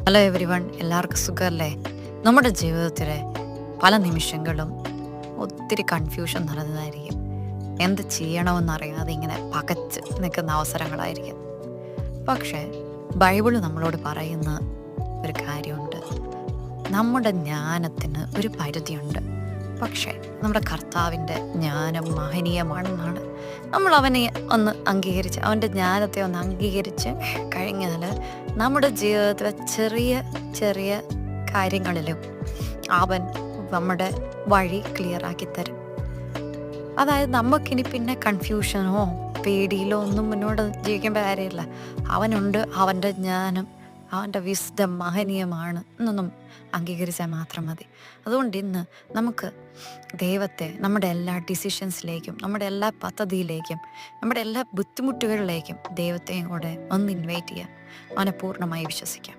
Hello every one, എല്ലാവർക്കും സുഖമല്ലേ? നമ്മുടെ ജീവിതത്തിലെ പല നിമിഷങ്ങളും ഒത്തിരി കൺഫ്യൂഷൻ നിറഞ്ഞതായിരിക്കും. എന്ത് ചെയ്യണമെന്നറിയാതെ ഇങ്ങനെ പകച്ച് നിൽക്കുന്ന അവസരങ്ങളായിരിക്കും. പക്ഷേ ബൈബിള് നമ്മളോട് പറയുന്ന ഒരു കാര്യമുണ്ട്. നമ്മുടെ ജ്ഞാനത്തിന് ഒരു പരിധിയുണ്ട്. പക്ഷേ നമ്മുടെ കർത്താവിൻ്റെ ജ്ഞാനം മഹനീയമാണെന്നാണ്. നമ്മൾ അവനെ ഒന്ന് അംഗീകരിച്ച്, അവൻ്റെ ജ്ഞാനത്തെ ഒന്ന് അംഗീകരിച്ച് കഴിഞ്ഞാൽ നമ്മുടെ ജീവിതത്തിലെ ചെറിയ ചെറിയ കാര്യങ്ങളിലും അവൻ നമ്മുടെ വഴി ക്ലിയറാക്കി തരും. അതായത് നമുക്കിനി പിന്നെ കൺഫ്യൂഷനോ പേടിയിലോ ഒന്നും മുന്നോട്ട് ജീവിക്കേണ്ട കാര്യമില്ല. അവനുണ്ട്, അവൻ്റെ ജ്ഞാനം, അവൻ്റെ വിസ്ഡം മഹനീയമാണ് എന്നൊന്നും അംഗീകരിച്ചാൽ മാത്രം മതി. അതുകൊണ്ട് ഇന്ന് നമുക്ക് ദൈവത്തെ നമ്മുടെ എല്ലാ ഡിസിഷൻസിലേക്കും, നമ്മുടെ എല്ലാ പദ്ധതിയിലേക്കും, നമ്മുടെ എല്ലാ ബുദ്ധിമുട്ടുകളിലേക്കും ദൈവത്തെയും കൂടെ ഒന്ന് ഇൻവൈറ്റ് ചെയ്യാം. അവനെ പൂർണ്ണമായി വിശ്വസിക്കാം.